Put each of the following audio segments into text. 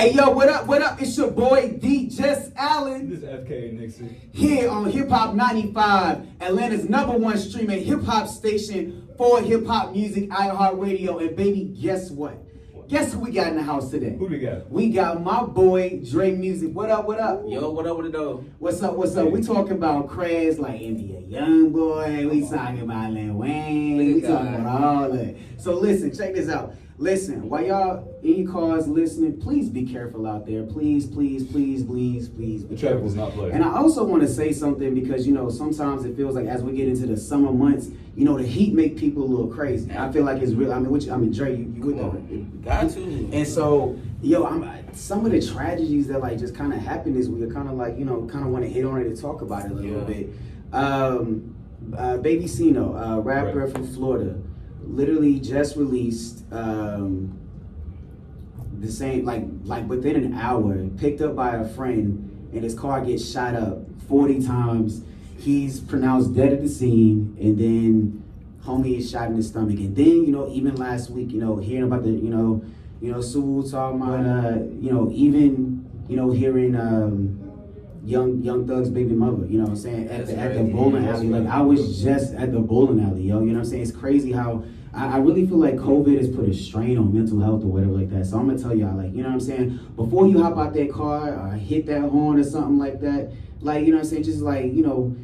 Hey yo, what up, what up? It's your boy D. Jess Allen. This is FKANixie. Here on HipHop95, Atlanta's #1 streaming hip-hop station for hip-hop music, iHeart Radio. And baby, guess what? Guess who we got in the house today? Who do we got? We got my boy Dre Musiq. What up, what up? Yo, what up with it though? What's up, what's up? We talking about craze like India Youngboy. We talking about Lil Wayne. We talking about all that. So listen, check this out. Listen, while y'all in your cars listening, please be careful out there. Please, please, please, please, please be The traffic careful. does not play. And I also want to say something because, you know, sometimes it feels like as we get into the summer months, you know, the heat make people a little crazy. I feel like it's real. I mean, Dre, you with that? Got to. And so, yo, some of the tragedies that like just kind of happened this week, I kind of like, you know, kind of want to hit on it and talk about it a little bit. Baby Cino, rapper from Florida, literally just released the same like within an hour, picked up by a friend, and his car gets shot up 40 times. He's pronounced dead at the scene, and then homie is shot in the stomach. And then, you know, even last week, you know, hearing about the, you know, Sue talking about, you know, even, you know, hearing Young Thug's baby mother, you know what I'm saying, at the bowling alley. Like, I was just at the bowling alley, yo, you know what I'm saying? It's crazy how I really feel like COVID has put a strain on mental health or whatever like that. So I'm gonna tell y'all, like, you know what I'm saying, before you hop out that car or hit that horn or something like that, like, you know what I'm saying, just like, you know,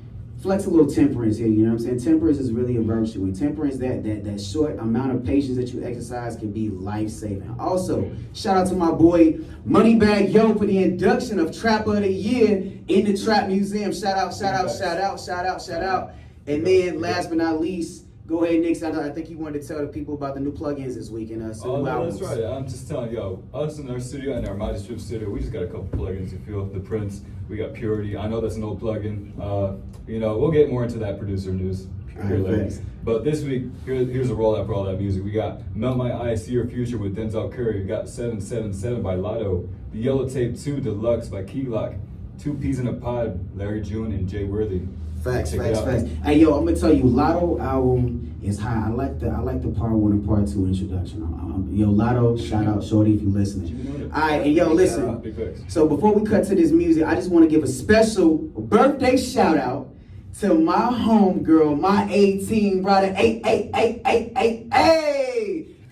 flex a little temperance here, you know what I'm saying? Temperance is really a virtue, and temperance, that short amount of patience that you exercise can be life-saving. Also, shout out to my boy Moneybag Yo for the induction of Trapper of the Year in the Trap Museum. Shout out. And then last but not least, go ahead, Nick. I think you wanted to tell the people about the new plugins this week and some new albums. That's right. I'm just telling you, us in our studio and our Midas studio, we just got a couple plugins. You feel the Prince. We got Purity. I know that's an old plugin. You know, we'll get more into that producer news here later. But this week, here's a rollout for all that music. We got Melt My Eyes, See Your Future with Denzel Curry. We got 777 by Lotto. The Yellow Tape 2 Deluxe by Keylock. 2 Peas in a Pod, Larry June and Jay Worthy. Facts. Hey, yo, I'm gonna tell you, Lotto album is high. I like the part 1 and part 2 introduction. Yo, Lotto, shout out, Shorty, if you listening. All right, and yo, listen. So before we cut to this music, I just want to give a special birthday shout out to my homegirl, my 18 brother,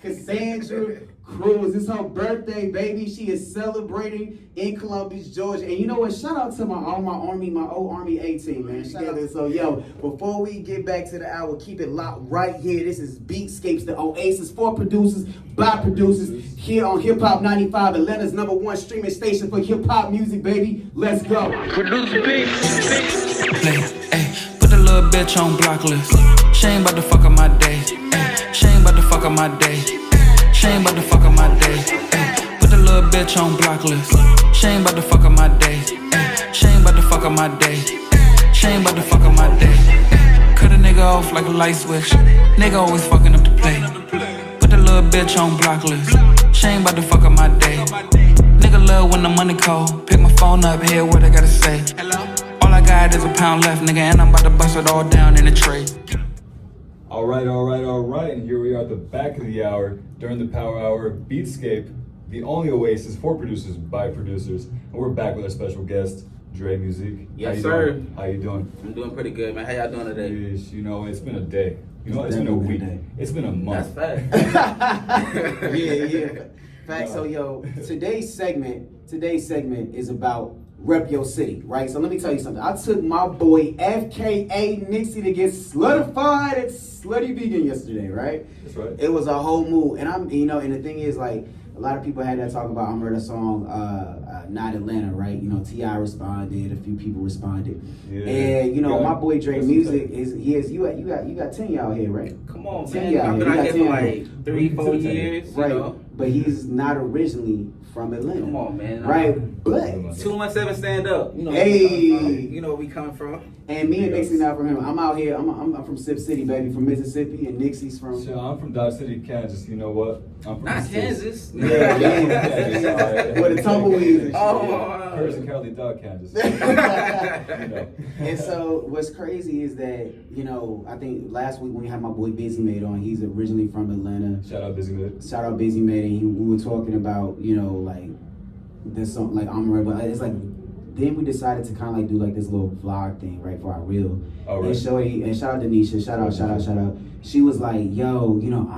Cassandra Cruz. It's her birthday, baby. She is celebrating in Columbus, Georgia. And you know what? Shout out to my old Army 18, man. Shout out. So, yo, before we get back to the hour, keep it locked right here. This is Beatscape, the oasis for producers, by producers, here on HipHop95, Atlanta's #1 streaming station for hip-hop music, baby. Let's go. Produce beats. Put the little bitch on block list. She ain't about to fuck up my day. She ain't about to fuck up my day. She ain't about to fuck up my day. Put the little bitch on block list. She ain't about to fuck up my day. She ain't about to fuck up my day. She ain't about to fuck up my day. Cut a nigga off like a light switch. Nigga always fucking up the play. Put the little bitch on block list. She ain't about to fuck up my day. Nigga love when the money cold. Pick my phone up, hear what I gotta say. All I got is a pound left, nigga, and I'm about to bust it all down in a tray. All right. And here we are at the back of the hour during the Power Hour. Beatscape, the only oasis for producers by producers. And we're back with our special guest, Dre Musiq. Yes, sir. How you doing? I'm doing pretty good, man. How y'all doing today? You know, it's been a day. You know, it's been a week. It's been a month. That's fact. Yeah. Facts. So, yo, today's segment is about rep your city, right? So let me tell you something. I took my boy FKANixie to get slutified at Slutty Vegan yesterday, right? That's right. It was a whole move. And I'm, you know, and the thing is, like, a lot of people had that talk about, I heard a song, Not Atlanta, right? You know, T.I. responded, a few people responded. Yeah. And, you know, my boy Dre Musiq you got 10 y'all here, right? Come on, 10 man. I've been out here for like 3-4 years, right? You know? But he's not originally from Atlanta. Come on, man. Right? But 217 stand up. You know, you know where we coming from. And me and Nixie not from him. I'm out here. I'm from Sip City, baby, from Mississippi, and Nixie's from. So I'm from Dodge City, Kansas. You know what? I'm from Not Kansas. Yeah. Where the tumbleweeds and shit. Hers and Cali Dog, Kansas. You know. And so what's crazy is that, you know, I think last week when we had my boy Busy Made on, he's originally from Atlanta. Shout out Busy Made. And we were talking about, you know, like this song, like I'm right, but it's like then we decided to kind of like do like this little vlog thing, right, for our reel. Oh, right. And Shorty, and shout out to Nisha, shout out. She was like, yo, you know,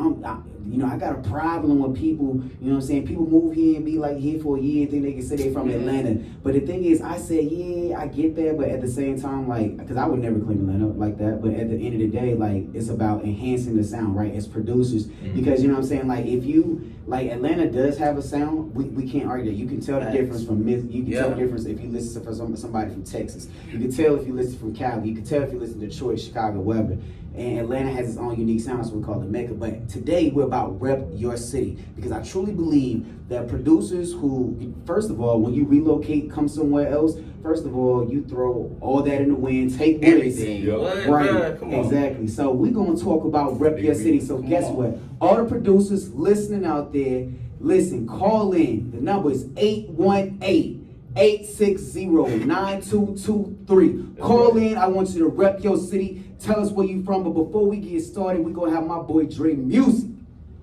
I got a problem with people, you know what I'm saying? People move here and be like here for a year, think they can say they from Atlanta. But the thing is, I said, yeah, I get that, but at the same time, like, because I would never claim Atlanta like that, but at the end of the day, like, it's about enhancing the sound, right, as producers. Because, you know what I'm saying, like, if you, like, Atlanta does have a sound, we can't argue that. You can tell the difference from, you can tell the difference if you listen to somebody from Texas. You can tell if you listen from Cali. You can tell if you listen to Detroit, Chicago, wherever. And Atlanta has its own unique sound, that's what we call the Mecca. But today we're about rep your city, because I truly believe that producers who, first of all, when you relocate, come somewhere else, first of all, you throw all that in the wind, take everything. Yep. Right, come on. Exactly. So we're gonna talk about rep your city. So guess what? All the producers listening out there, listen, call in. The number is 818-860-9223. Call in. I want you to rep your city. Tell us where you from. But before we get started, we're going to have my boy Dre Musiq.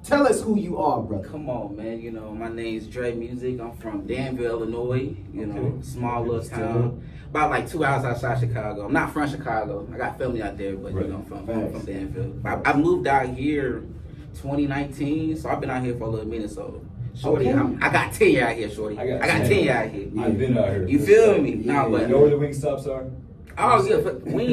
Tell us who you are, brother. Come on, man. You know, my name's Dre Musiq. I'm from Danville, Illinois. You know, small little town. About like 2 hours outside Chicago. I'm not from Chicago. I got family out there, but you know, I'm from Danville. I moved out here 2019, so I've been out here for a little minute, so Shorty, I got 10 years out here, Shorty. I got 10 years out here. I've been out here. You feel me? Nah, but you know where the wing stops are? Oh yeah, but wing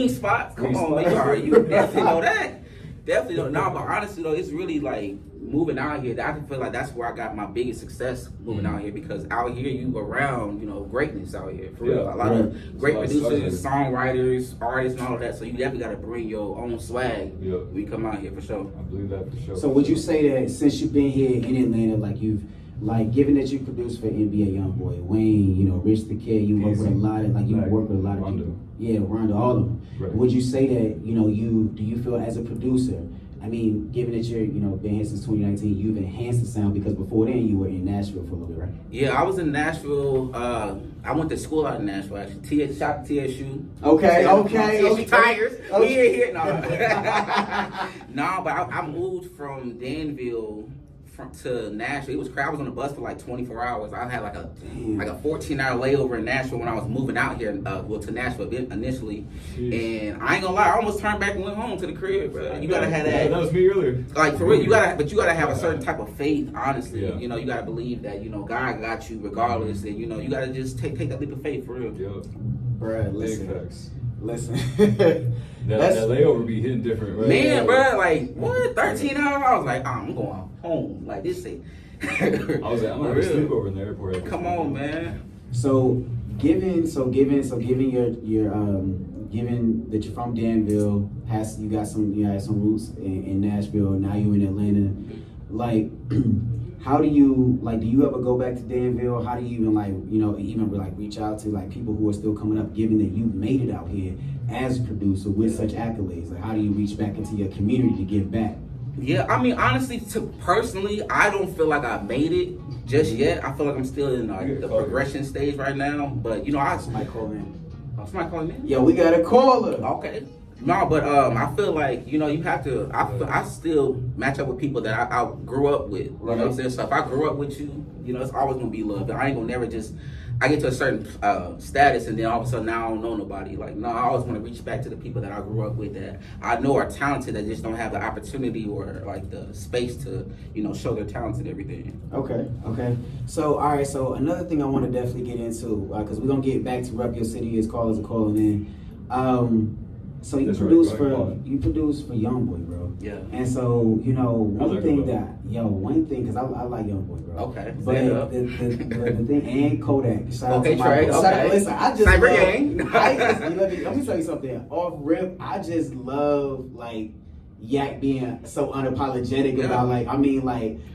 spots. Come on, man. You definitely know that. Definitely know. Nah, but honestly though, it's really like moving out here. I feel like that's where I got my biggest success moving out here, because out here you around, you know, greatness out here for real. A lot of great producers, songwriters, artists, and all of that. So you definitely got to bring your own swag when you come out here for sure. I believe that for sure. So would you say that since you've been here in Atlanta, like you've, like, given that you produced for NBA YoungBoy, Wayne, you know, Rich the Kid, you work with a lot of, like, you work with a lot of people. Yeah, Rondo, all of them. Right. Would you say that, you know, do you feel as a producer, I mean, given that you're, you know, been here since 2019, you've enhanced the sound, because before then you were in Nashville for a little bit, right? Yeah, I was in Nashville. I went to school out in Nashville, actually. Shout out to TSU. Okay. TSU Tigers. We here. No. No, but I moved from Danville to Nashville. It was crazy. I was on the bus for like 24 hours. I had like a 14-hour layover in Nashville when I was moving out here, to Nashville initially. Jeez. And I ain't gonna lie, I almost turned back and went home to the crib, bro. You gotta have that. That was me earlier. Like for real, you gotta have a certain type of faith, honestly. Yeah. You know, you gotta believe that, you know, God got you regardless, and you know, you gotta just take that leap of faith for real. Yep. Bruh, listen. that layover be hitting different, right? Man, bro, like what? 13 hours? I was like, I'm going home. Like this thing. I was like, I'm gonna sleep over in the airport. Come on, man. So given your given that you're from Danville, you had some roots in Nashville, now you're in Atlanta. Like, how do you do you ever go back to Danville? How do you even reach out to like people who are still coming up, given that you made it out here as a producer with such accolades? Like, how do you reach back into your community to give back? Yeah, I mean, honestly, personally, I don't feel like I made it just yet. I feel like I'm still in the progression stage right now. But you know, somebody call in. Somebody calling in? Yeah, we got a caller. Okay. No, but I feel like, you know, you have to. I still match up with people that I grew up with. You know what I'm saying? So if I grew up with you, you know, it's always gonna be love. I ain't gonna never just. I get to a certain status and then all of a sudden now I don't know nobody. Like, no, I always want to reach back to the people that I grew up with that I know are talented, that just don't have the opportunity or like the space to, you know, show their talents and everything. Okay. So, all right. So another thing I want to definitely get into, because we're gonna get back to Rep Your City as callers are calling in. So you produce for YoungBoy, bro. Yeah. And so, you know, one thing, because I like YoungBoy, bro. Okay. But the thing, and Kodak. Shout out to my Trey. Okay. Listen, I just Cyber love, gang. let me tell you something. Off rip, I just love like Yak being so unapologetic about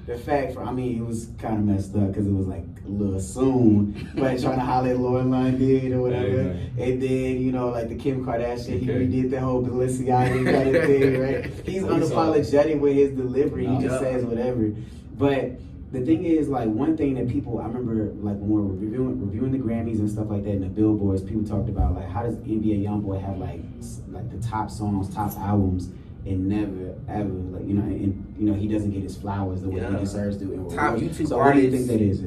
the fact it was kind of messed up because it was like a little soon, but trying to holler at Lauren London or whatever, and then, you know, like the Kim Kardashian, he redid the whole Balenciaga kind of thing, right? He's unapologetic with his delivery. He just says whatever. But the thing is, like, one thing that people, I remember, like, when we were reviewing the Grammys and stuff like that, and the Billboards, people talked about, like, how does NBA YoungBoy have like the top songs, top albums, and never ever, like, you know, and you know, he doesn't get his flowers the way he deserves to. Top YouTube so artists. What do you think that is?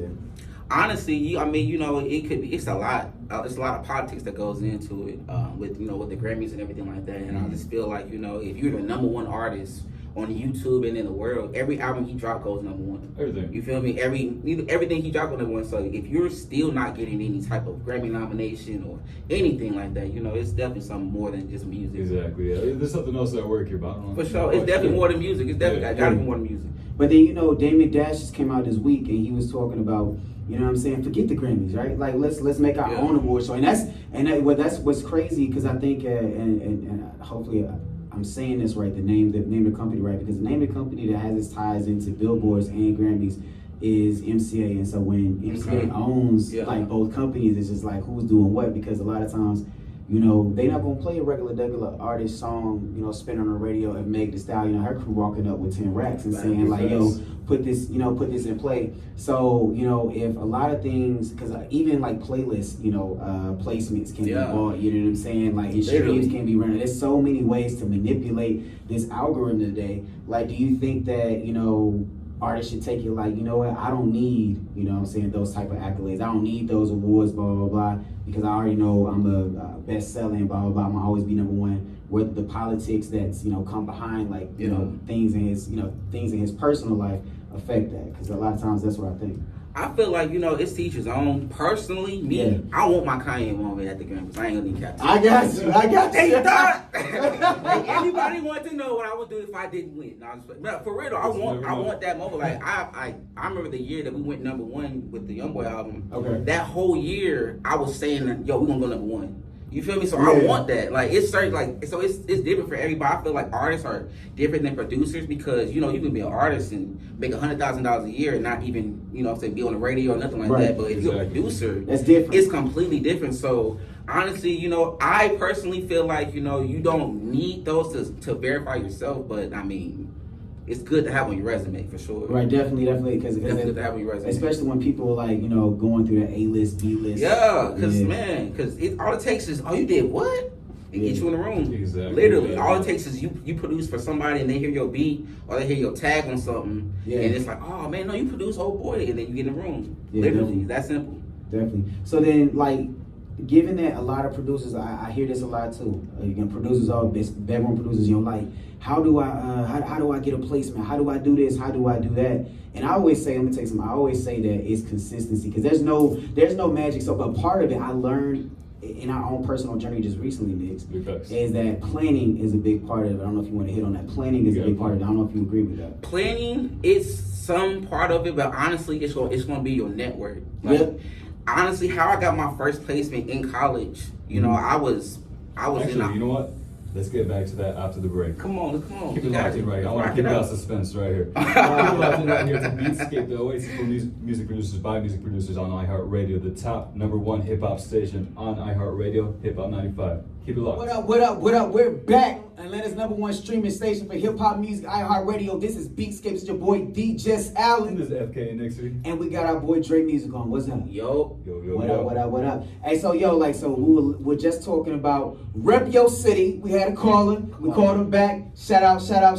honestly, I mean, you know, it could be. It's a lot. It's a lot of politics that goes into it with the Grammys and everything like that. And I just feel like, you know, if you're the #1 artist on YouTube and in the world, every album he dropped goes #1. Everything. You feel me? Everything he dropped goes #1. So if you're still not getting any type of Grammy nomination or anything like that, you know, it's definitely something more than just music. Exactly. Yeah. There's something else at work here, but I don't know. For sure, it's definitely more than music. It's definitely gotta be more than music. But then, you know, Damon Dash just came out this week and he was talking about, you know what I'm saying, forget the Grammys, right? Like let's make our own award show. And that's what's crazy, because I think and hopefully I'm saying this right, the name of the company right, because the name of the company that has its ties into Billboards and Grammys is MCA. And so when MCA owns like both companies, it's just like who's doing what, because a lot of times, you know, they not gonna play a regular artist song, you know, spin on the radio and Meg Thee Stallion, you know, her crew walking up with 10 racks and saying like, yo, put this in play. So, you know, if a lot of things, because even like playlists, you know, placements can be bought, you know what I'm saying? Like, and streams can be running. There's so many ways to manipulate this algorithm today. Like, do you think that, you know, artists should take it like, you know what, I don't need, you know what I'm saying, those type of accolades. I don't need those awards, blah, blah, blah, because I already know I'm a best-selling, blah, blah, blah. I'm gonna always be #1. Whether the politics that's, you know, come behind, like, you know, things in his personal life affect that. Because a lot of times that's what I think. I feel like, you know, it's to each his own. Personally, me, I want my Kanye moment at the Grammys. I ain't gonna need Captain. I got you. Hey, like, anybody want to know what I would do if I didn't win? No, but for real, though, I want that moment. Like I remember the year that we went #1 with the YoungBoy album. Okay. That whole year, I was saying, yo, we're gonna go #1. You feel me? So I want that. Like it's certain, like, so it's different for everybody. I feel like artists are different than producers, because, you know, you can be an artist and make $100,000 a year and not even, you know, say be on the radio or nothing like that. But if you're a producer, that's different. It's completely different. So honestly, you know, I personally feel like, you know, you don't need those to verify yourself, but I mean, it's good to have on your resume for sure. Right, definitely, because it's good to have on your resume, especially when people are like, you know, going through the A-list, B-list. Yeah, because all it takes is, oh, you did what? And get you in the room. Exactly. Literally, all it takes is you produce for somebody and they hear your beat or they hear your tag on something, and it's like, oh man, no, you produce, oh boy, and then you get in the room. Literally, that simple. Definitely. So then, like, given that a lot of producers, I hear this a lot too. Again, producers are bedroom producers. You know, like, how do I get a placement? How do I do this? How do I do that? And I always say, let me tell you something. I always say that it's consistency, because there's no magic. So, but part of it I learned in our own personal journey just recently, Nix, is that planning is a big part of it. I don't know if you want to hit on that. Planning is a big part of it. I don't know if you agree with that. Planning is some part of it, but honestly, it's going to be your network. Like, honestly, how I got my first placement in college, you know, I was actually, you know what? Let's get back to that after the break. Come on. Keep it locked in right here. I want to keep that suspense right here. Keep it locked in right here to Beatscape, the oasis for music producers by music producers on iHeart Radio, the top #1 hip hop station on iHeart Radio, HipHop95. Keep it locked. What up? We're back. Atlanta's #1 streaming station for hip hop music, iHeart Radio. This is Beatscape. It's your boy DJ Allen. This is FKANixie. And we got our boy Dre Musiq on. What's up? Yo. What up? Hey, so we're just talking about rep your city. We had a caller. We called him back. Shout out. Shout out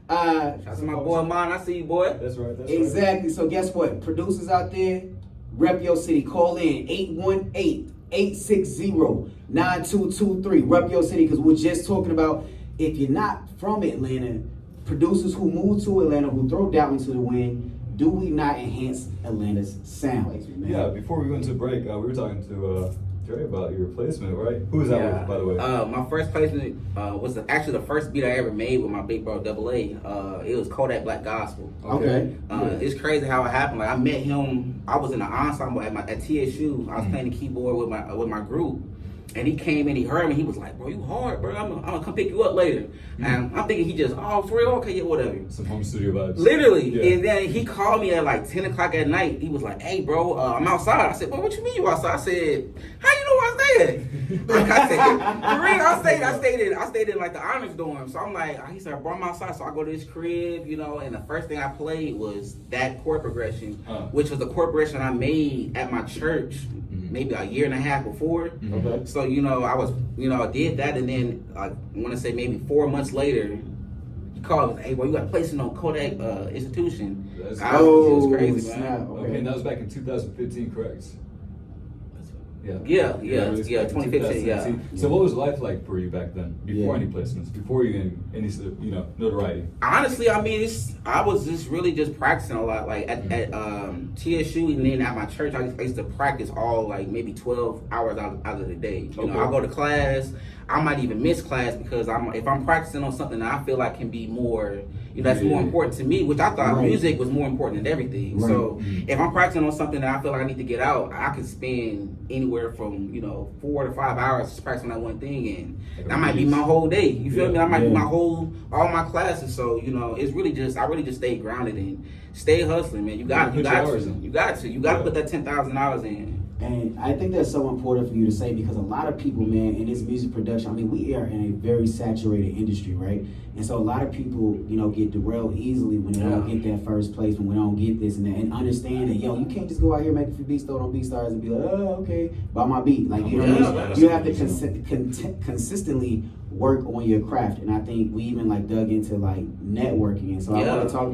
to my boy Mon. I see you, boy. That's right. Exactly. So guess what? Producers out there, rep your city. Call in 818-860-9223. Rep your city, because we're just talking about, if you're not from Atlanta, producers who move to Atlanta, who throw doubt into the wind, do we not enhance Atlanta's sound? Yeah, before we went to break, we were talking to Dre about your placement, right? Who was that with, by the way? My first placement was actually the first beat I ever made with my big bro Double A. It was Kodak Black Gospel. Okay. It's crazy how it happened. Like, I met him. I was in an ensemble at TSU. I was playing the keyboard with my group. And he came and he heard me. He was like, bro, you hard, bro. I'm gonna come pick you up later. And I'm thinking he just, oh, for real? Okay, yeah, whatever. Some home studio vibes. Literally. Yeah. And then he called me at like 10 o'clock at night. He was like, hey, bro, I'm outside. I said, well, what you mean you outside? I said, how you know where I stayed? I said, for real, I stayed in like the honors dorm. So I'm like, he said, bro, I'm outside. So I go to his crib, you know, and the first thing I played was that chord progression, which was the chord progression I made at my church maybe a year and a half before. Okay. So, you know, I did that, and then I want to say maybe 4 months later, called me, hey, bro, you got a placement on Kodak institution. That's It was crazy, snap. man. Okay, and that was back in 2015, correct? Yeah. Yeah, Released back in 2015, yeah. 2017. So what was life like for you back then? Before any placements, before you getting any notoriety? Honestly, I mean, I was just really just practicing a lot. Like at TSU and then at my church, I used to practice all like maybe 12 hours out of the day. You know, I go to class. I might even miss class because if I'm practicing on something that I feel like can be more, that's more important to me, which I thought music was more important than everything. Right. So if I'm practicing on something that I feel like I need to get out, I can spend anywhere from 4 to 5 hours just practicing that one thing, and that might be my whole day. You feel me? That might be all my classes. So it's really just I really just stay grounded and stay hustling, man. You got to put that 10,000 hours in. And I think that's so important for you to say because a lot of people, man, in this music production, I mean, we are in a very saturated industry, right? And so a lot of people, get derailed easily when they don't get that first place, when we don't get this and that, and understand that, you can't just go out here make a few beats, throw it on BeatStars and be like, oh, okay, buy my beat. Like, you know what I mean? You have to consistently work on your craft. And I think we even dug into networking. And so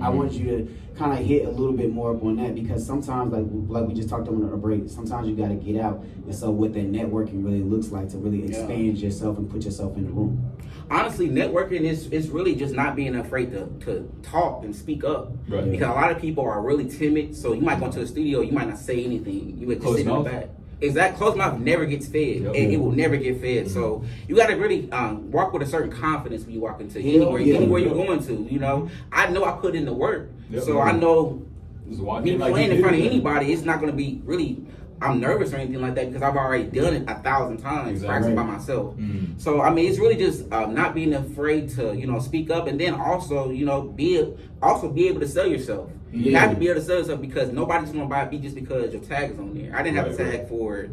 I want you to kind of hit a little bit more up on that because sometimes like we just talked about on a break, sometimes you got to get out. And so what that networking really looks like to really expand yourself and put yourself in the room. Honestly, networking is really just not being afraid to talk and speak up. Right. Because a lot of people are really timid. So you might go into the studio, you might not say anything. You would just sit in the back. Exactly. Closed mouth never gets fed, and it will never get fed. Mm-hmm. So you got to really walk with a certain confidence when you walk into anywhere you're going to. I know I put in the work, so I know me playing in front of anybody, it's not going to be really. I'm nervous or anything like that because I've already done it 1,000 times, practicing by myself. Mm-hmm. So I mean, it's really just not being afraid to speak up, and then also be able to sell yourself. You have to be able to sell yourself because nobody's gonna buy a beat just because your tag is on there. I didn't have a tag for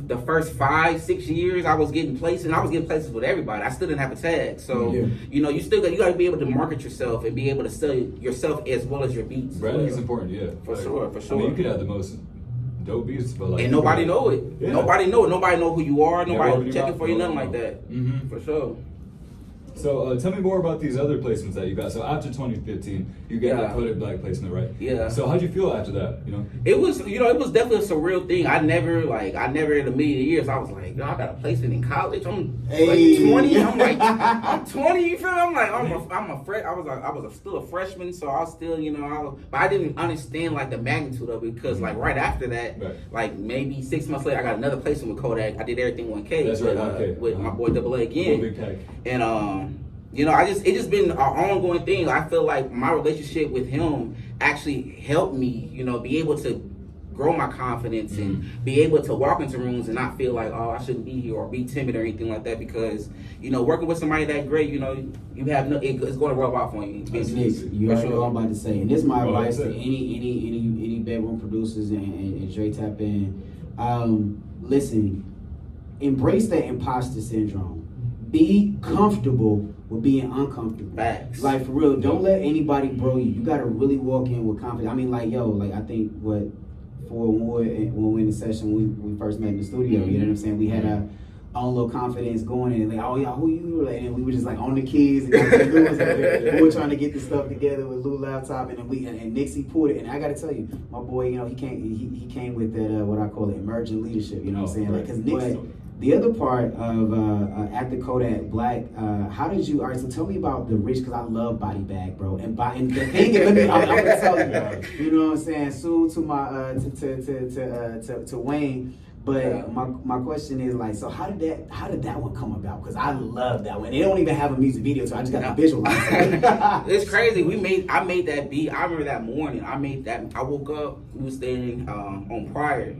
the first 5-6 years. I was getting places, and I was getting places with everybody. I still didn't have a tag, so you got to be able to market yourself and be able to sell yourself as well as your beats. Branding is important, for sure. I mean, you could have the most dope beats, but and nobody know it. Yeah. Nobody know it. Nobody know who you are. Nobody checking for you, nothing like that. Mm-hmm. For sure. So tell me more about these other placements that you got. So after 2015, you got the Kodak Black placement, right? Yeah. So how'd you feel after that? It was definitely a surreal thing. I never in a million years I was like, I got a placement in college. I'm 20. I'm 20. You feel me? I'm like, I was still a freshman, so I was still, but I didn't understand the magnitude of it because right after that, maybe 6 months later, I got another placement with Kodak. I did everything 1K. That's right. With my boy Double A again. And it's just been an ongoing thing. I feel like my relationship with him actually helped me, be able to grow my confidence and be able to walk into rooms and not feel like, I shouldn't be here or be timid or anything like that because, working with somebody that great, you have it's going to rub off on you. You already know what I'm about to say. And this is my advice to any bedroom producers and Dre tap in. Listen, embrace that imposter syndrome. Be comfortable with being uncomfortable. Facts. For real, don't let anybody bro you. You gotta really walk in with confidence. I mean, I think when we were in the session, we first met in the studio, you know what I'm saying? We had our own little confidence going and who you? And we were just on the keys and we were trying to get the stuff together with Lou laptop and Nixie pulled it. And I gotta tell you, my boy, he came with that what I call emergent leadership, you know what I'm saying? Because Nixie. The other part of at the Kodak Black, how did you? All right, so tell me about the rich, because I love Body Bag, bro. And the thing is, I'm gonna tell you, you know what I'm saying? Soon to my to Wayne. But my question is so how did that one come about? Because I love that one. They don't even have a music video, so I just got to visualize it. It's crazy. I made that beat. I remember that morning. I woke up. We were staying on Pryor,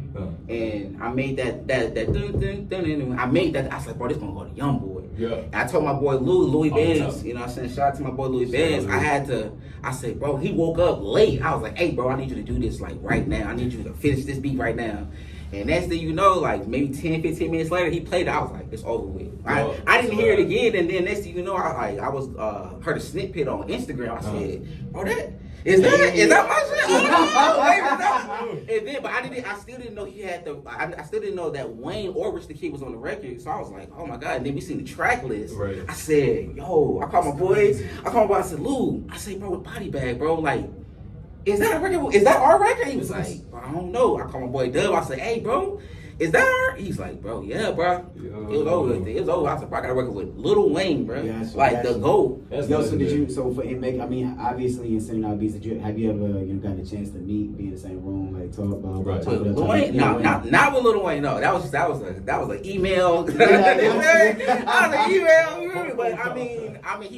and I made that dun, dun, dun, dun. I made that. I was like, bro, this gonna go to Young Boy. Yeah. And I told my boy Louis Benz. I sent a shout out to my boy Louis Benz. I said, bro, he woke up late. I was like, hey, bro, I need you to do this right now. I need you to finish this beat right now. And next thing you know, like maybe 10, 15 minutes later, he played it. I was like, it's over with. I didn't hear it again, and then next thing you know, I heard a snippet on Instagram. I said, oh, is that my shit? And then, but I still didn't know he had I still didn't know that Wayne or Rich the Kid was on the record. So I was like, oh my God. And then we seen the track list. Right. I said, yo, I called my boy. I said, Lou, I said, bro, with Body Bag, bro, like, is that a record? Is that our record? He was like, I don't know. I called my boy Dub. I said, hey, bro, is that our? He's like, bro, yeah, bro. Yo. It was over. It was over. I said, bro, I got to work with Lil Wayne, bro. Yeah, so like the GOAT. Yo, so did you? So for I mean, obviously in sending out beats, have you ever gotten a chance to meet, be in the same room, like talk about? Right. Lil Wayne? No, not with Lil Wayne. No, that was an email. That was an email. But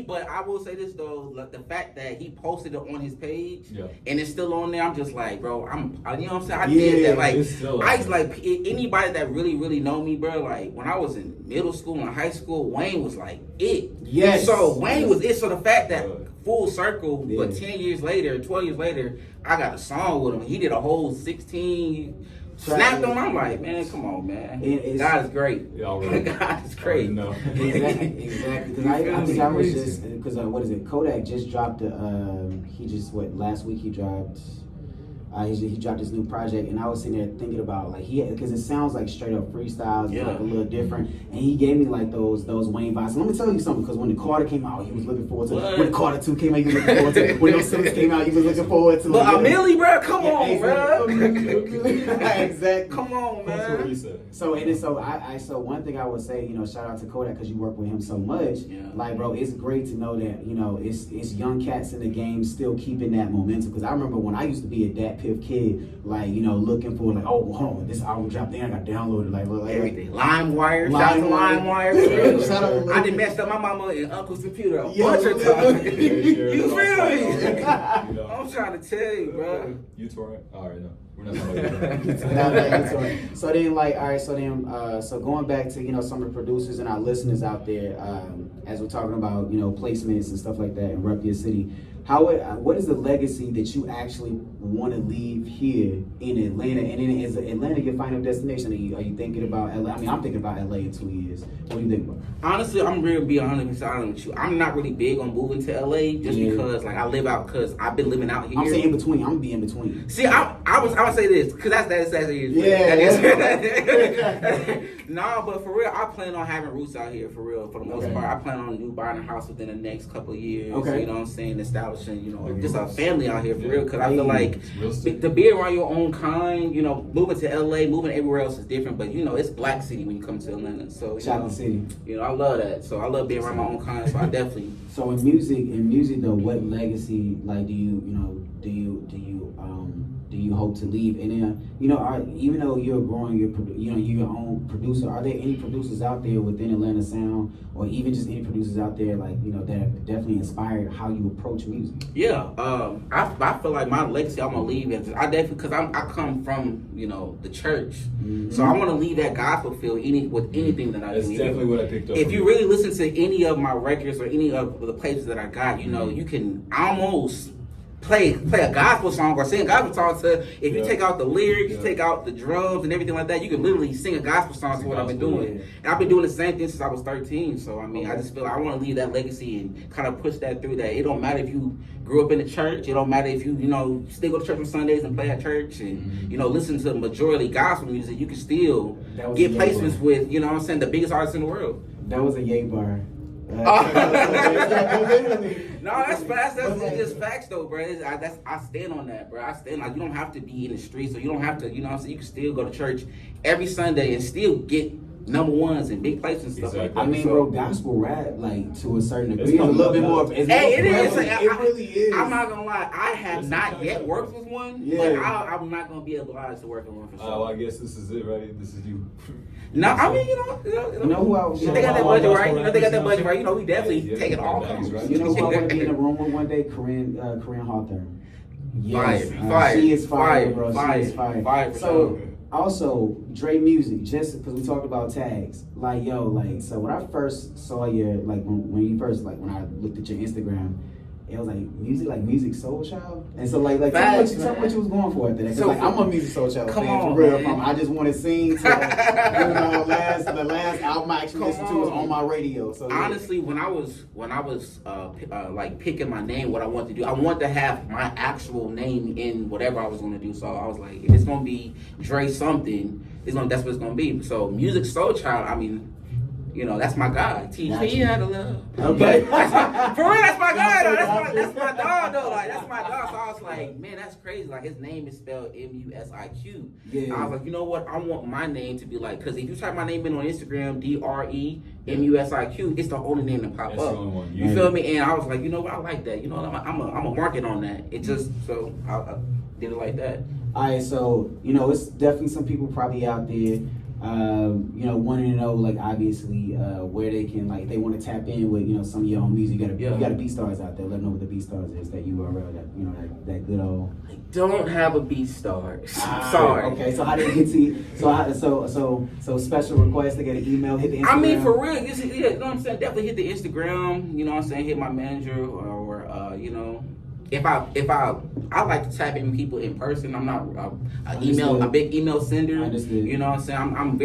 but I will say this though, like, the fact that he posted it on his page and it's still on there, I'm just like, bro, you know what I'm saying? I did that. Like, I was like, anybody that really know me, bro, like when I was in middle school and high school, Wayne was like it. Yes. So Wayne was it. So the fact that full circle, but 10 years later, 12 years later, I got a song with him. He did a whole 16. Snapped on. I'm like, man, come on, man. God is great. Right. God is great. No. Exactly. Because I think I was just because what is it? Kodak just dropped last week he dropped. He dropped his new project, and I was sitting there thinking about like because it sounds like straight up freestyles, like a little different. And he gave me like those Wayne vibes. And let me tell you something, because when the Carter came out, he was looking forward to it. When the Carter 2 came out, he was looking forward to it. When those Sims came out, he was looking forward to it. But Millie, bro, come on, bro. Exactly. Come on, man. So one thing I would say, shout out to Kodak because you work with him so much. Yeah. Like, bro, it's great to know that it's young cats in the game still keeping that momentum. Because I remember when I used to be a Dat Piff kid, like looking for like, oh, hold on, this album dropped, then I got downloaded like everything. LimeWire, shout out to LimeWire. I done messed up my mama and uncle's computer a bunch of times. You feel me? I'm trying to tell you, bro. You tore it? All right, no. We're not talking about that. So then, like, all right, so going back to, some of the producers and our listeners out there, as we're talking about, placements and stuff like that and rep your city, what is the legacy that you actually want to leave here in Atlanta? And then is Atlanta your final destination? Are you thinking about LA? I mean, I'm thinking about LA in 2 years. What do you think about? Honestly, I'm really be 100% honest with you. I'm not really big on moving to LA just because like I live out because I've been living out here. I'm saying in between. I'm gonna be in between. See, I would say this because that's Nah, but for real, I plan on having roots out here for real. For the most part, I plan on buying a house within the next couple of years. Okay. You know what I'm saying? Establishing, just a family out here for real. Because I feel like to be around your own kind, moving to LA, moving everywhere else is different. But it's Black City when you come to Atlanta. So Chocolate City. I love that. So I love being around my own kind. So I definitely. So in music though, what legacy like do you hope to leave? And then even though you're growing, you're your own producer. Are there any producers out there within Atlanta sound, or even just any producers out there like that have definitely inspired how you approach music? Yeah, I feel like my legacy I'm gonna leave is I definitely because I come from the church, so I want to leave that gospel feel with anything that I do. That's definitely what I picked up. If you really listen to any of my records or any of the places that I got, you can almost play a gospel song or sing a gospel song to, if you take out the lyrics, take out the drums and everything like that, you can literally sing a gospel song to what I've been doing. And I've been doing the same thing since I was 13. So I mean, I just feel I want to leave that legacy and kind of push that through. That it don't matter if you grew up in the church, it don't matter if you still go to church on Sundays and play at church and listen to majority gospel music, you can still get placements with the biggest artists in the world. That was a yay bar. No, that's just facts though, bro. I stand on that, bro. I stand like you don't have to be in the streets, or you don't have to, you can still go to church every Sunday and still get number ones in big places and stuff like that. I mean, bro, gospel rap, like to a certain degree, is a little bit more. It really is. I'm not gonna lie, I have not yet worked with one, but I'm not gonna be obliged to work with one for sure. Oh, I guess this is it, right? This is you. No, I mean, who I was? They got that budget right. They got that budget right. We definitely take it all. Right. You know who I want to be in a room with one day? Corinne Hawthorne. Yes, fire. She is fire, bro. Fire. She is fire. Fire. So. Also, Dre Musiq, just because we talked about tags, so when I first saw your, when I looked at your Instagram, it was like music soul child, and so like Facts, tell me what you was going for after that. So, Cause I'm a music soul child come fan on, for real. man. I just want to sing. To, the last album I actually listened to was on my radio. So yeah. Honestly, when I was like picking my name, what I wanted to do, I wanted to have my actual name in whatever I was going to do. So I was like, if it's going to be Dre something, that's what it's going to be. So music soul child, I mean, you know, that's my guy. Teach me how to love. Okay. For real, that's my guy though. That's my dog though. Like that's my dog. So I was like, man, that's crazy. Like his name is spelled Musiq. Yeah. I was like, you know what? I want my name to be like, because if you type my name in on Instagram, DreMusiq, it's the only name that pop That's up. the only one. You feel me? And I was like, you know what? I like that. You know, I'm a market on that. It just so I did it like that. All right, so you know, it's definitely some people probably out there, you know, wanting to know, like, obviously, where they can, like, they want to tap in with, you know, some of your own music. You got to BeatStars out there. Let them know what the BeatStars is. That URL, that you know, that good old. I don't have a BeatStars. Sorry. Okay, so how did it get to you? So special request to get an email, hit the Instagram. I mean, for real, you know what I'm saying? Definitely hit the Instagram. You know what I'm saying? Hit my manager or you know. If I like to tap in people in person. I'm not a big email sender. Understood. You know what I'm saying? I'm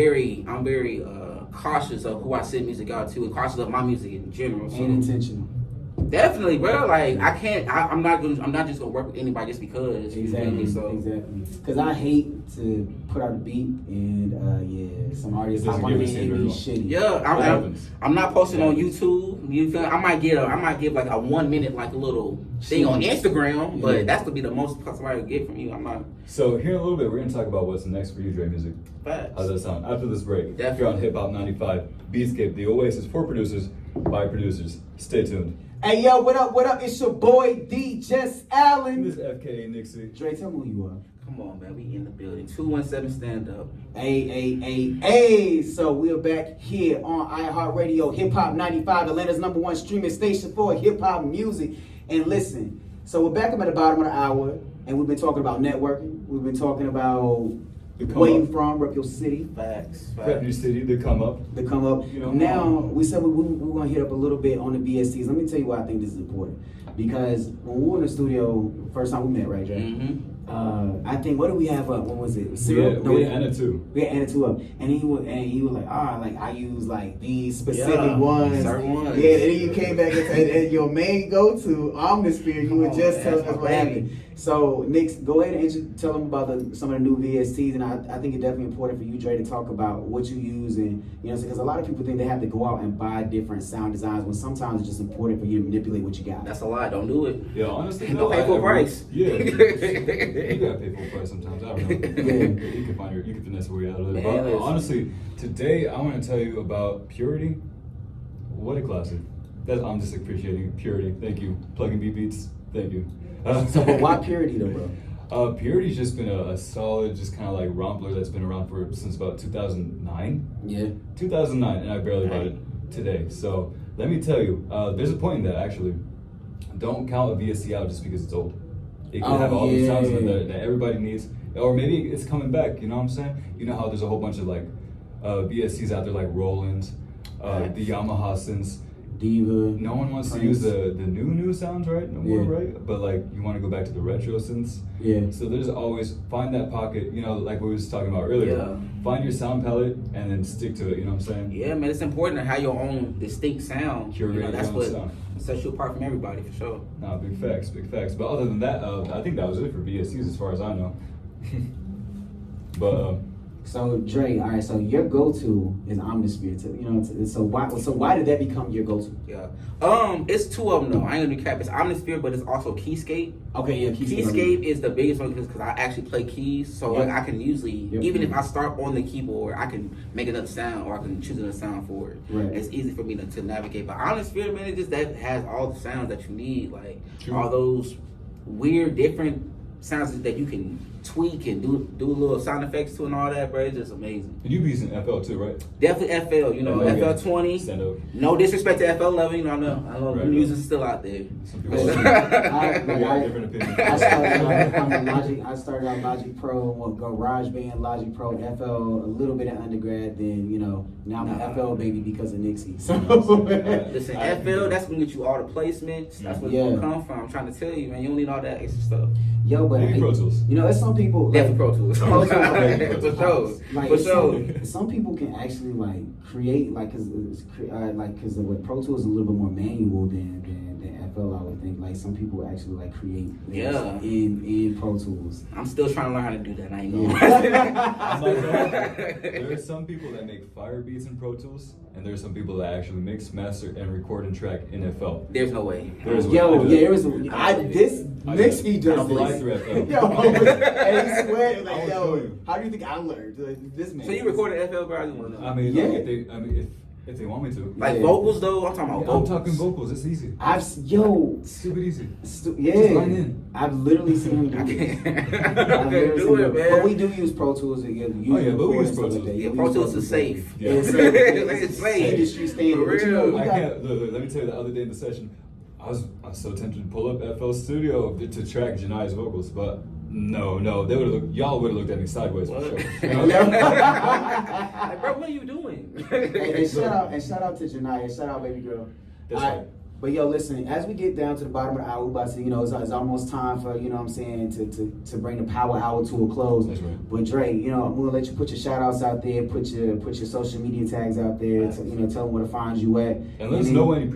very cautious of who I send music out to, and cautious of my music in general. So And intentional. definitely, bro. Like I'm not just gonna work with anybody just because. Exactly. So Exactly. Because I hate to put out a beat and some artists Doesn't hop on give it a and be shit. shitty. Yeah, I'm not posting on YouTube. You feel? I might give like a 1 minute like a little thing on Instagram, but that's gonna be the most somebody get from you. I'm not. So here in a little bit, we're gonna talk about what's next for you, Dre Musiq. Facts. How's that sound? After this break, Definitely. here on Hip Hop 95, Beatscape, the oasis for producers by producers. Stay tuned. Hey yo, what up? What up? It's your boy D. Jess Allen. This is FKANixie. Dre, tell me who you are. Come on, man. We in the building. 217 stand up. Hey. So we're back here on iHeart Radio, Hip Hop 95, Atlanta's #1 streaming station for hip hop music. And listen, so we're back up at the bottom of the hour, and we've been talking about networking. We've been talking about where you from, rep your city. Facts. Rep your city, they come up. To come up. You know, now, we said we're going to hit up a little bit on the VSTs. Let me tell you why I think this is important. Because when we were in the studio, first time we met, right, Jay? Mm-hmm. I think, what did we have up? What was it? We had Anna too. We had Anna 2 up. And he was like, like, I use like these specific ones. Certain ones. Yeah, and then you came back and your main go-to, Omnisphere, you were just telling us what happened. So, Nick, go ahead and tell them about some of the new VSTs, and I think it's definitely important for you, Dre, to talk about what you use, and you know, because a lot of people think they have to go out and buy different sound designs, when sometimes it's just important for you to manipulate what you got. That's a lot. Don't do it. Yeah, honestly, Don't pay full price. Yeah, you gotta pay full price sometimes. I don't know. Yeah. You can finesse your way out of it. Man, But honestly, today I want to tell you about Purity. What a classic! I'm just appreciating Purity. Thank you, Plug-in B Beats. Thank you. So, but why Purity though, bro? Purity's just been a solid, just kind of like rompler that's been around since about 2009. Yeah. 2009, and I barely bought it today. So let me tell you, there's a point in that actually. Don't count a VST out just because it's old. It can have all the sounds in it that everybody needs, or maybe it's coming back. You know what I'm saying? You know how there's a whole bunch of like VSTs out there like Roland, the Yamaha synths. Diva. No one wants to use the new sounds, right? No more, right? But like you want to go back to the retro synths. Yeah. So there's always find that pocket, you know, like we was talking about earlier. Yeah. Find your sound palette and then stick to it. You know what I'm saying? Yeah, man. It's important to have your own distinct sound. Curate that's your own what sound. sets you apart from everybody, for sure. Nah, big facts. But other than that, I think that was it for VSTs as far as I know. But So Dre, all right. So your go-to is Omnisphere. You know, so why did that become your go-to? Yeah. It's two of them though. I ain't gonna do cap. It's Omnisphere, but it's also Keyscape. Okay, yeah. Keyscape is the biggest one because I actually play keys, so like I can usually even if I start on the keyboard, I can make another sound or I can choose another sound for it. Right. It's easy for me to navigate. But Omnisphere, man, it just that has all the sounds that you need, like True. all those weird different sounds that you can tweak and do little sound effects to and all that, bro. It's just amazing. And you be using FL too, right? Definitely FL, you know, Okay. FL20. Stand up. No disrespect to FL11, you know, I know Right, the music's still out there. Some people I have different opinions. I started out Logic Pro, GarageBand, Logic Pro, FL, a little bit of undergrad, then, you know, now I'm an FL baby because of Nixie. So, Listen, FL, that's gonna get you all the placements. That's where it's Yeah. gonna come from. I'm trying to tell you, man, you don't need all that extra stuff. yo, but Maybe Pro Tools. you know, there's some people. Definitely Pro Tools. Pro Tools, For sure. Like, For it's sure. some people can actually like create because what Pro Tools is a little bit more manual than FL. I would think like some people actually like create Yeah. in Pro Tools. I'm still trying to learn how to do that. I ain't gonna I'm not gonna lie. There are some people that make fire beats in Pro Tools, and there are some people that actually mix, master, and record and track in FL. There's no way. There's a way Yo, to do yeah, that. it was this Nixie does I'll fly this. through FL. Yo, and he swear, I like, will show yo, you. how do you think I learned? Like, this man. So you recorded FL, bro? I just wanna know. I mean, Yeah. like, if they want me to. Like Yeah. vocals though? I'm talking about I'm vocals. talking vocals. It's easy. Yo, Stupid easy. yeah, Just line in. I've literally seen him do I this. can't. I've literally Do seen it, him. man. But we do use Pro Tools again. Oh, yeah, but we use Pro Tools. Yeah, Pro Tools is safe. Yeah. It's It's safe. industry standard. For But you know, real. we I got- can't. Look, let me tell you, the other day in the session, I was so tempted to pull up FL Studio to track Janai's vocals, but no, y'all would have looked at me sideways for What? sure. Like, bro, what are you doing? and shout out to Janaya, shout out baby girl. That's All right. right. But yo, listen, as we get down to the bottom of the hour, we about to, you know, it's almost time for, you know what I'm saying, to bring the power hour to a close. That's right. But Dre, you know, I'm gonna let you put your shout outs out there, put your social media tags out there, to, you know, tell them where to find you at. And let us then- know any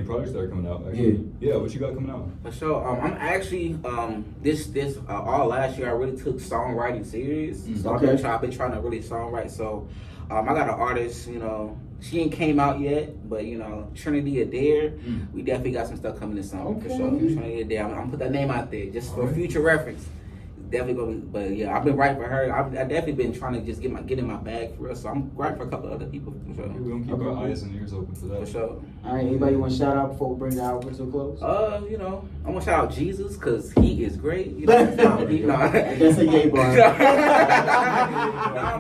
projects that are coming out. Actually. Yeah, what you got coming out? For sure. I'm actually this all last year I really took songwriting serious. So Okay. I've been trying to really songwrite. So I got an artist, you know, she ain't came out yet, but you know, Trinity Adair, we definitely got some stuff coming this summer for Okay. sure. Trinity Adair, I'm gonna put that name out there just for future reference. Definitely gonna be, but yeah, I've been writing for her. I've definitely been trying to just get in my bag for real. So I'm writing for a couple other people for sure. We're gonna keep Okay. our eyes and ears open for that. For sure. All right, anybody want to shout out before we bring the hour to a close? You know, I'm gonna shout out Jesus because he is great. You know, That's a yay bar. No, man,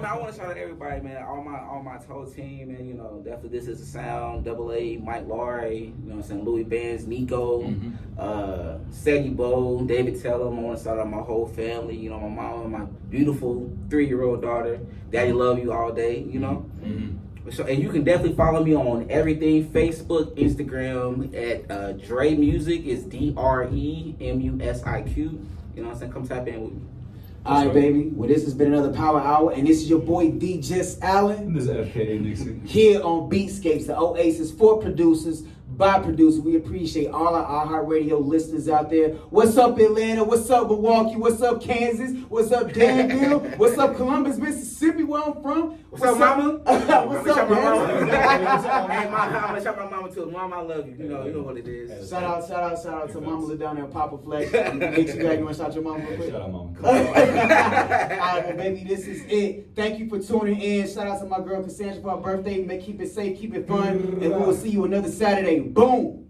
I want to shout out everybody, man. All my whole team, man. You know, definitely This Is the Sound, Double A, Mike Laurie, you know what I'm saying, Louis Benz, Nico, Seggy Bo, David Tellum. I want to shout out my whole family. You know, my mom and my beautiful 3-year-old daughter. Daddy love you all day. You know. So, and you can definitely follow me on everything: Facebook, Instagram at Dre Musiq is DreMusiq. You know what I'm saying? Come tap in with me. All right, baby. Well, this has been another Power Hour, and this is your boy DJ Allen This is FKANixie. here on Beatscape, the oasis for producers by producers. We appreciate all our iHeart Radio listeners out there. What's up, Atlanta? What's up, Milwaukee? What's up, Kansas? What's up, Danville? What's up, Columbus, Mississippi, where I'm from? What's up, mama? What's up, Hey, man? I'm gonna shout my mama too. Mama, I love you. You know what it is. Shout out to Mama Lil down there in Papa Flex. Make sure you want to shout your mama real quick. Shout out, mama. All right, well, baby, this is it. Thank you for tuning in. Shout out to my girl Cassandra for her birthday. Keep it safe, keep it fun, and we will see you another Saturday. Boom.